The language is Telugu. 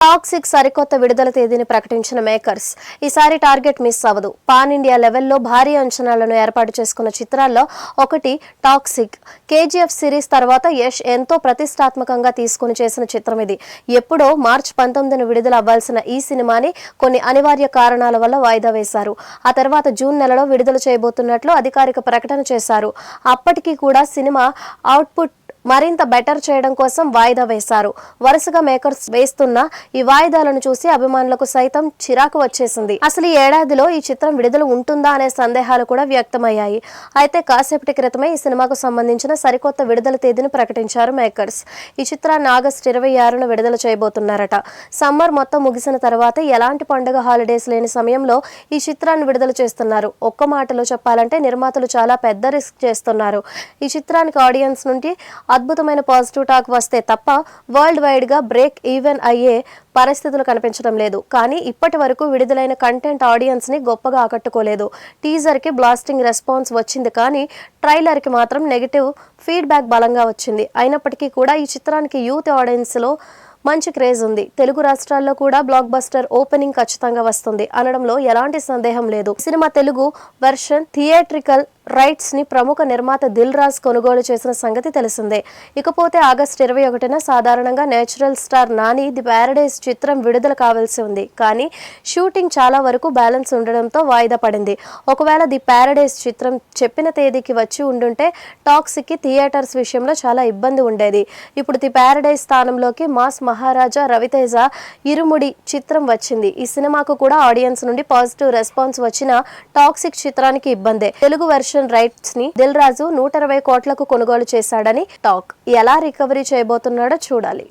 టాక్సిక్ సరికొత్త విడుదల తేదీని ప్రకటించిన మేకర్స్ ఈసారి టార్గెట్ మిస్ అవ్వదు. పాన్ ఇండియా లెవెల్లో భారీ అంచనాలను ఏర్పాటు చేసుకున్న చిత్రాల్లో ఒకటి టాక్సిక్. కేజీఎఫ్ సిరీస్ తర్వాత యష్ ఎంతో ప్రతిష్టాత్మకంగా తీసుకుని చేసిన చిత్రం ఇది. ఎప్పుడో మార్చి 19న విడుదల అవ్వాల్సిన ఈ సినిమాని కొన్ని అనివార్య కారణాల వల్ల వాయిదా వేశారు. ఆ తర్వాత జూన్ నెలలో విడుదల చేయబోతున్నట్లు అధికారిక ప్రకటన చేశారు. అప్పటికీ కూడా సినిమా అవుట్పుట్ మరింత బెటర్ చేయడం కోసం వాయిదా వేశారు. వరుసగా మేకర్స్ వేస్తున్న ఈ వాయిదాలను చూసి అభిమానులకు సైతం చిరాకు వచ్చేసింది. అసలు ఈ ఏడాదిలో ఈ చిత్రం విడుదల ఉంటుందా అనే సందేహాలు కూడా వ్యక్తమయ్యాయి. అయితే కాసేపటి క్రితమే ఈ సినిమాకు సంబంధించిన సరికొత్త విడుదల తేదీని ప్రకటించారు మేకర్స్. ఈ చిత్రాన్ని ఆగస్టు 26న విడుదల చేయబోతున్నారట. సమ్మర్ మొత్తం ముగిసిన తర్వాత ఎలాంటి పండుగ హాలిడేస్ లేని సమయంలో ఈ చిత్రాన్ని విడుదల చేస్తున్నారు. ఒక్క మాటలో చెప్పాలంటే నిర్మాతలు చాలా పెద్ద రిస్క్ చేస్తున్నారు. ఈ చిత్రానికి ఆడియన్స్ నుండి అద్భుతమైన పాజిటివ్ టాక్ వస్తే తప్ప వరల్డ్ వైడ్ గా బ్రేక్ ఈవెన్ అయ్యే పరిస్థితులు కనిపించడం లేదు. కానీ ఇప్పటి వరకు విడుదలైన కంటెంట్ ఆడియన్స్ ని గొప్పగా ఆకట్టుకోలేదు. టీజర్ కి బ్లాస్టింగ్ రెస్పాన్స్ వచ్చింది, కానీ ట్రైలర్ కి మాత్రం నెగిటివ్ ఫీడ్బ్యాక్ బలంగా వచ్చింది. అయినప్పటికీ కూడా ఈ చిత్రానికి యూత్ ఆడియన్స్ లో మంచి క్రేజ్ ఉంది. తెలుగు రాష్ట్రాల్లో కూడా బ్లాక్ బస్టర్ ఓపెనింగ్ ఖచ్చితంగా వస్తుంది అనడంలో ఎలాంటి సందేహం లేదు. Cinema Telugu version theatrical rights ని ప్రముఖ నిర్మాత దిల్ రాజ్ కొనుగోలు చేసిన సంగతి తెలిసిందే. ఇకపోతే ఆగస్టు 21న సాధారణంగా natural star Nani the Paradise చిత్రం విడుదల కావాల్సి ఉంది. కానీ షూటింగ్ చాలా వరకు బ్యాలెన్స్ ఉండడంతో వాయిదా పడింది. ఒకవేళ ది ప్యారడైజ్ చిత్రం చెప్పిన తేదీకి వచ్చి ఉండుంటే టాక్సిక్ కి థియేటర్స్ విషయంలో చాలా ఇబ్బంది ఉండేది. ఇప్పుడు ది ప్యారడైజ్ స్థానంలోకి మాస్ మహారాజా రవితేజ ఇరుముడి చిత్రం వచ్చింది. ఈ సినిమాకు కూడా ఆడియన్స్ నుండి పాజిటివ్ రెస్పాన్స్ వచ్చిన టాక్సిక్ చిత్రానికి ఇబ్బందే. తెలుగు వెర్షన్ రైట్స్ ని దిల్ రాజు 120 కోట్లకు కొనుగోలు చేశాడని టాక్. ఎలా రికవరీ చేయబోతున్నాడో చూడాలి.